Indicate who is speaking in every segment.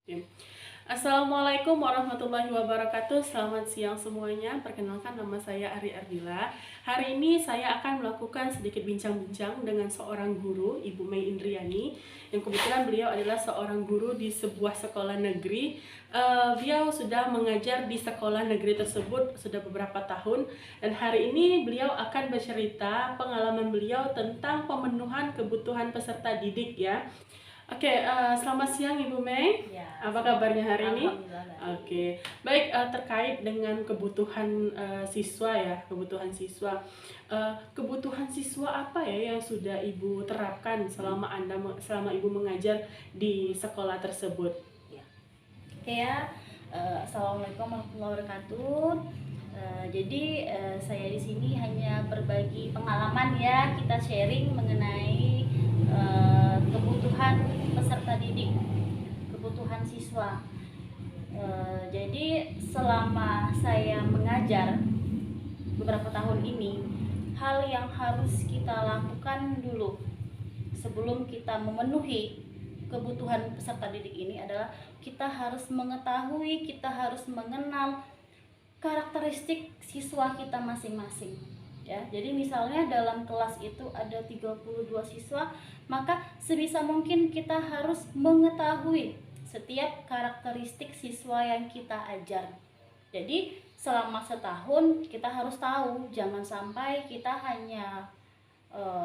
Speaker 1: Oke. Assalamualaikum warahmatullahi wabarakatuh. Selamat siang semuanya. Perkenalkan, nama saya Ari Ardila. Hari ini saya akan melakukan sedikit bincang-bincang dengan seorang guru, Ibu Mei Indriani, yang kebetulan beliau adalah seorang guru di sebuah sekolah negeri. Beliau sudah mengajar di sekolah negeri tersebut sudah beberapa tahun, dan hari ini beliau akan bercerita pengalaman beliau tentang pemenuhan kebutuhan peserta didik ya. Oke, selamat siang Ibu Mei.
Speaker 2: Ya,
Speaker 1: Apa kabarnya hari ini?
Speaker 2: Alhamdulillah baik.
Speaker 1: Oke, baik, terkait dengan kebutuhan siswa ya, kebutuhan siswa. Kebutuhan siswa apa ya yang sudah Ibu terapkan selama Ibu mengajar di sekolah tersebut?
Speaker 2: Ya. Oke ya, Assalamualaikum warahmatullahi wabarakatuh. Jadi saya di sini hanya berbagi pengalaman ya, kita sharing mengenai kebutuhan peserta didik, kebutuhan siswa. Jadi selama saya mengajar beberapa tahun ini, hal yang harus kita lakukan dulu sebelum kita memenuhi kebutuhan peserta didik ini adalah kita harus mengetahui, kita harus mengenal karakteristik siswa kita masing-masing. Ya, jadi misalnya dalam kelas itu ada 32 siswa, maka sebisa mungkin kita harus mengetahui setiap karakteristik siswa yang kita ajar. Jadi selama setahun kita harus tahu, jangan sampai kita hanya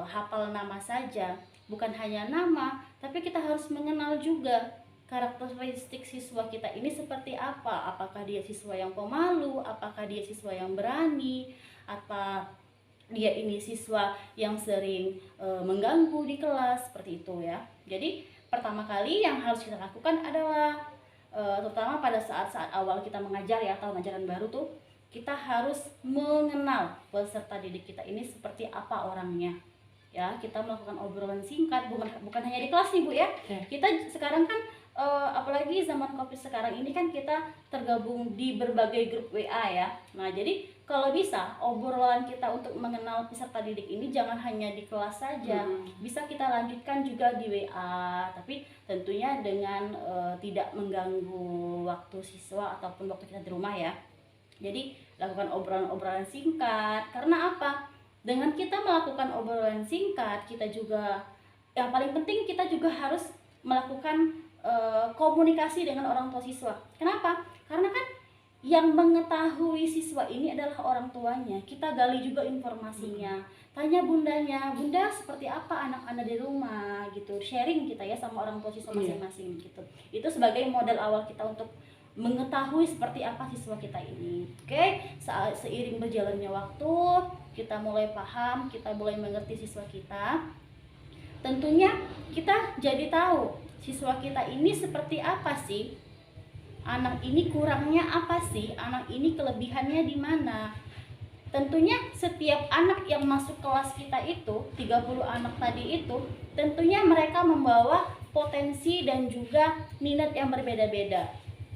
Speaker 2: hafal nama saja, bukan hanya nama, tapi kita harus mengenal juga karakteristik siswa kita ini seperti apa. Apakah dia siswa yang pemalu, apakah dia siswa yang berani, apa dia ini siswa yang sering mengganggu di kelas, seperti itu ya. Jadi pertama kali yang harus kita lakukan adalah terutama pada saat-saat awal kita mengajar ya, atau ajaran baru tuh, kita harus mengenal peserta didik kita ini seperti apa orangnya. Ya, kita melakukan obrolan singkat, bukan hanya di kelas nih Bu ya. Kita sekarang kan apalagi zaman Covid sekarang ini kan kita tergabung di berbagai grup WA ya. Nah, jadi kalau bisa obrolan kita untuk mengenal peserta didik ini jangan hanya di kelas saja. Bisa kita lanjutkan juga di WA, tapi tentunya dengan tidak mengganggu waktu siswa ataupun waktu kita di rumah ya. Jadi lakukan obrolan-obrolan singkat. Karena apa? Dengan kita melakukan obrolan singkat, kita juga yang paling penting kita juga harus melakukan komunikasi dengan orang tua siswa. Kenapa? Karena kan yang mengetahui siswa ini adalah orang tuanya. Kita gali juga informasinya. Tanya bundanya, bunda seperti apa anak-anak di rumah gitu. Sharing kita ya sama orang tua siswa masing-masing gitu. Itu sebagai modal awal kita untuk mengetahui seperti apa siswa kita ini. Oke, seiring berjalannya waktu, kita mulai paham, kita mulai mengerti siswa kita. Tentunya kita jadi tahu siswa kita ini seperti apa sih, anak ini kurangnya apa sih, anak ini kelebihannya di mana. Tentunya setiap anak yang masuk kelas kita itu 30 anak tadi itu tentunya mereka membawa potensi dan juga minat yang berbeda-beda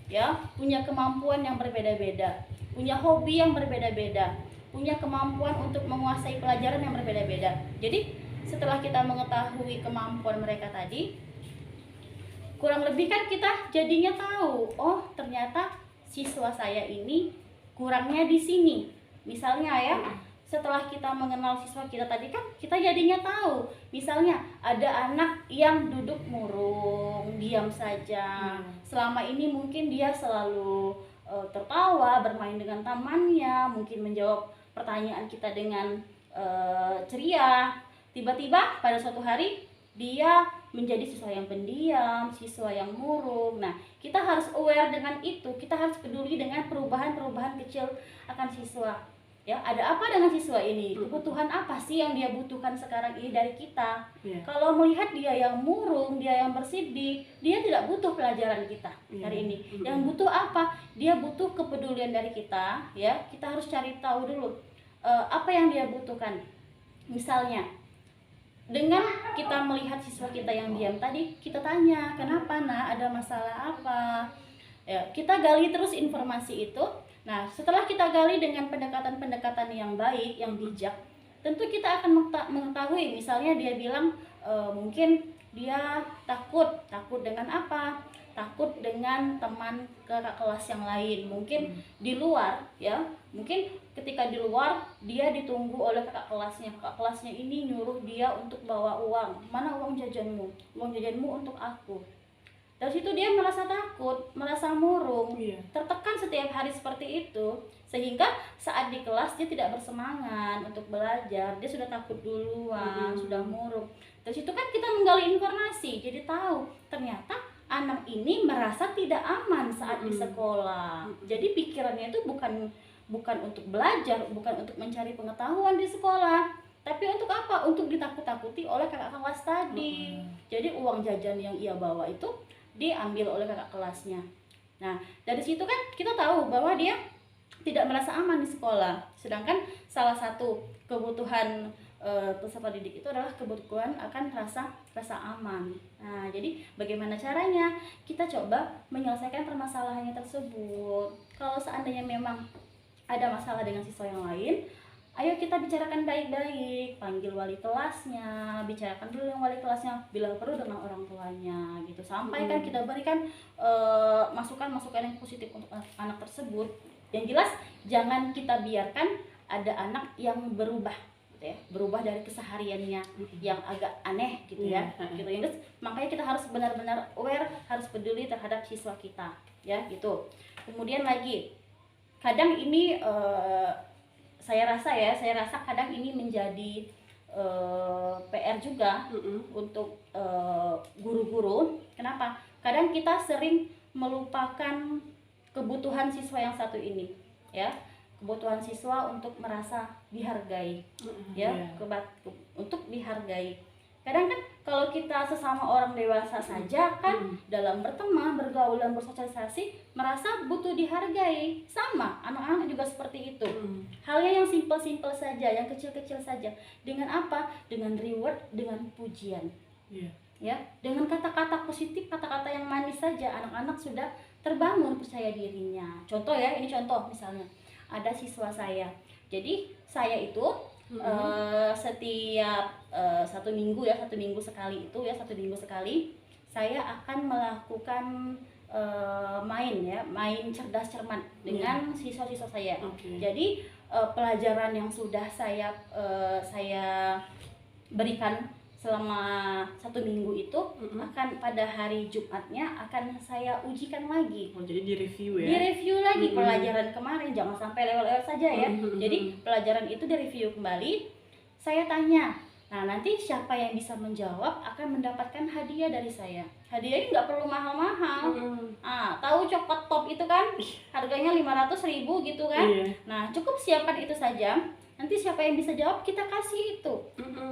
Speaker 2: ya, punya kemampuan yang berbeda-beda, punya hobi yang berbeda-beda, punya kemampuan untuk menguasai pelajaran yang berbeda-beda. Jadi setelah kita mengetahui kemampuan mereka tadi, kurang lebih kan kita jadinya tahu, oh ternyata siswa saya ini kurangnya di sini. Misalnya ya, setelah kita mengenal siswa kita tadi kan kita jadinya tahu. Misalnya ada anak yang duduk murung, diam saja. Selama ini mungkin dia selalu tertawa, bermain dengan temannya, mungkin menjawab pertanyaan kita dengan ceria. Tiba-tiba pada suatu hari dia menjadi siswa yang pendiam, siswa yang murung. Nah, kita harus aware dengan itu. Kita harus peduli dengan perubahan-perubahan kecil akan siswa. Ya, ada apa dengan siswa ini? Kebutuhan apa sih yang dia butuhkan sekarang ini dari kita? Kalau melihat dia yang murung, dia yang bersidik, dia tidak butuh pelajaran kita hari ini. Yang butuh apa? Dia butuh kepedulian dari kita. Ya, kita harus cari tahu dulu apa yang dia butuhkan. Misalnya, dengan kita melihat siswa kita yang diam tadi, kita tanya, kenapa nak, ada masalah apa? Ya, kita gali terus informasi itu. Nah, setelah kita gali dengan pendekatan-pendekatan yang baik, yang bijak, tentu kita akan mengetahui. Misalnya dia bilang mungkin dia takut dengan apa? takut dengan teman kakak kelas yang lain. Mungkin di luar ya, mungkin ketika di luar dia ditunggu oleh kakak kelasnya ini nyuruh dia untuk bawa uang. Mana uang jajanmu? Uang jajanmu untuk aku. Dari situ dia merasa takut, merasa murung, tertekan setiap hari seperti itu, sehingga saat di kelas dia tidak bersemangat untuk belajar, dia sudah takut duluan, sudah murung. Dari situ kan kita menggali informasi, jadi tahu ternyata anak ini merasa tidak aman saat di sekolah. Jadi pikirannya itu bukan untuk belajar, bukan untuk mencari pengetahuan di sekolah, tapi untuk apa? Untuk ditakut-takuti oleh kakak kelas tadi. Jadi uang jajan yang ia bawa itu diambil oleh kakak kelasnya. Nah, dari situ kan kita tahu bahwa dia tidak merasa aman di sekolah. Sedangkan salah satu kebutuhan peserta didik itu adalah kebutuhan akan rasa aman. Nah, jadi bagaimana caranya? Kita coba menyelesaikan permasalahannya tersebut. Kalau seandainya memang ada masalah dengan siswa yang lain, ayo kita bicarakan baik-baik, panggil wali kelasnya, bicarakan dulu dengan wali kelasnya, bila perlu dengan orang tuanya gitu. Sampaikan, kita berikan masukan-masukan yang positif untuk anak tersebut. Yang jelas jangan kita biarkan ada anak yang berubah gitu ya, berubah dari kesehariannya yang agak aneh gitu ya. Gitu. Yang makanya kita harus benar-benar aware, harus peduli terhadap siswa kita ya gitu. Kemudian lagi, kadang ini saya rasa kadang ini menjadi PR juga untuk guru-guru. Kenapa? Kadang kita sering melupakan kebutuhan siswa yang satu ini, ya, kebutuhan siswa untuk merasa dihargai, ya, untuk dihargai. Kadang kan kalau kita sesama orang dewasa saja kan dalam berteman, bergaul dan bersosialisasi merasa butuh dihargai, sama anak-anak juga seperti itu. Halnya yang simpel-simpel saja, yang kecil-kecil saja. Dengan apa? Dengan reward, dengan pujian. Ya, dengan kata-kata positif, kata-kata yang manis saja anak-anak sudah terbangun percaya dirinya. Contoh ya, ini contoh misalnya ada siswa saya. Jadi saya itu setiap satu minggu sekali saya akan melakukan main cerdas cermat dengan siswa-siswa saya. Jadi pelajaran yang sudah saya berikan selama 1 minggu itu akan pada hari Jumatnya akan saya ujikan lagi.
Speaker 1: Jadi direview ya?
Speaker 2: Direview lagi pelajaran kemarin, jangan sampai lewat-lewat saja ya. Jadi pelajaran itu direview kembali. Saya tanya, nah nanti siapa yang bisa menjawab akan mendapatkan hadiah dari saya. Hadiahnya nggak perlu mahal-mahal. Tahu coklat top itu kan harganya 500.000 gitu kan? Nah cukup siapkan itu saja. Nanti siapa yang bisa jawab kita kasih itu.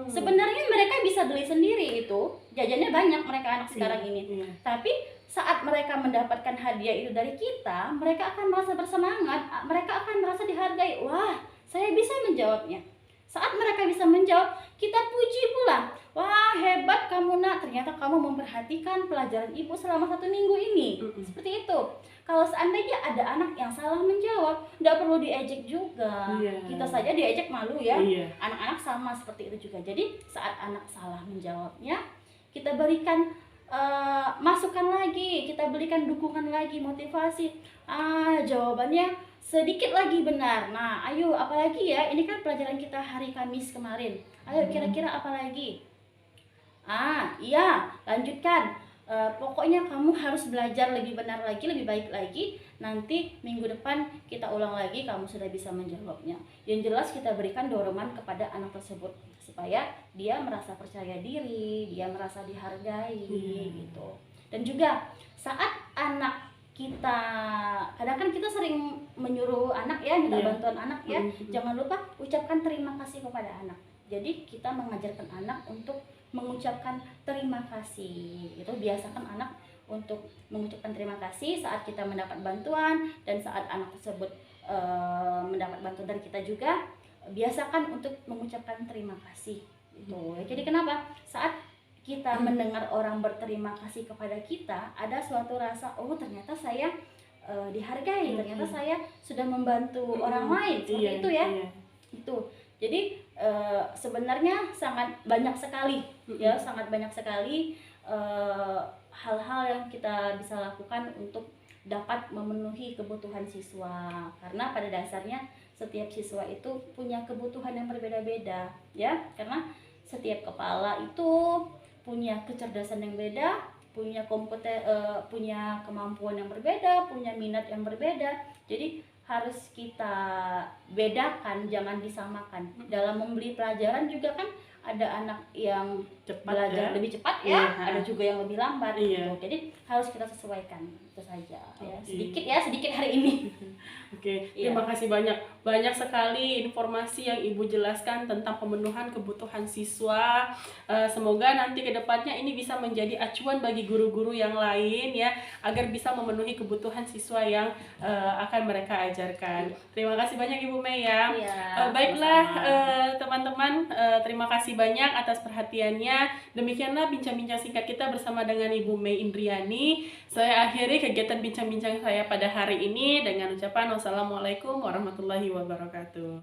Speaker 2: Sebenarnya mereka bisa beli sendiri itu, jajannya banyak mereka anak sekarang ini. Tapi saat mereka mendapatkan hadiah itu dari kita, mereka akan merasa bersemangat, mereka akan merasa dihargai. Wah, saya bisa menjawabnya. Saat mereka bisa menjawab, kita puji pula. Wah, hebat kamu nak, ternyata kamu memperhatikan pelajaran ibu selama 1 minggu ini. Seperti itu. Kalau seandainya ada anak yang salah menjawab, tidak perlu diejek juga. Kita saja diejek malu ya. Anak-anak sama seperti itu juga. Jadi saat anak salah menjawabnya, kita berikan masukan lagi, kita berikan dukungan lagi, motivasi. Jawabannya sedikit lagi benar. Nah, ayo apalagi ya? Ini kan pelajaran kita hari Kamis kemarin. Ayo kira-kira apa lagi? Iya, lanjutkan. Pokoknya kamu harus belajar lebih benar lagi, lebih baik lagi. Nanti minggu depan kita ulang lagi, kamu sudah bisa menjawabnya. Yang jelas kita berikan dorongan kepada anak tersebut supaya dia merasa percaya diri, dia merasa dihargai gitu. Dan juga saat anak kita, kadang kan kita sering menyuruh anak ya, minta bantuan anak ya. Jangan lupa ucapkan terima kasih kepada anak. Jadi kita mengajarkan anak untuk mengucapkan terima kasih. Itu biasakan anak untuk mengucapkan terima kasih saat kita mendapat bantuan, dan saat anak tersebut mendapat bantuan dari kita juga, biasakan untuk mengucapkan terima kasih. Itu. Jadi kenapa? Saat kita mendengar orang berterima kasih kepada kita, ada suatu rasa, oh ternyata saya dihargai, ternyata saya sudah membantu orang lain. Seperti itu ya. Itu. Jadi sebenarnya sangat banyak sekali ya, sangat banyak sekali hal-hal yang kita bisa lakukan untuk dapat memenuhi kebutuhan siswa, karena pada dasarnya setiap siswa itu punya kebutuhan yang berbeda-beda ya, karena setiap kepala itu punya kecerdasan yang beda, punya kemampuan yang berbeda, punya minat yang berbeda. Jadi harus kita bedakan, jangan disamakan. Dalam membeli pelajaran juga kan ada anak yang
Speaker 1: Cepat
Speaker 2: belajar
Speaker 1: ya.
Speaker 2: lebih cepat
Speaker 1: Iya,
Speaker 2: ya, ada juga yang lebih lambat
Speaker 1: Iya.
Speaker 2: gitu. Jadi harus kita sesuaikan, itu saja ya.
Speaker 1: Oke.
Speaker 2: Sedikit hari ini.
Speaker 1: Oke,
Speaker 2: Iya.
Speaker 1: terima kasih banyak. Banyak sekali informasi yang Ibu jelaskan tentang pemenuhan kebutuhan siswa. Semoga nanti ke depannya ini bisa menjadi acuan bagi guru-guru yang lain ya, agar bisa memenuhi kebutuhan siswa yang akan mereka ajarkan. Terima kasih banyak Ibu Mei ya.
Speaker 2: Iya,
Speaker 1: Baiklah
Speaker 2: sama-sama.
Speaker 1: teman-teman, terima kasih banyak atas perhatiannya. Demikianlah bincang-bincang singkat kita bersama dengan Ibu Mei Indriani. Saya akhiri kegiatan bincang-bincang saya pada hari ini dengan ucapan wassalamualaikum warahmatullahi wabarakatuh.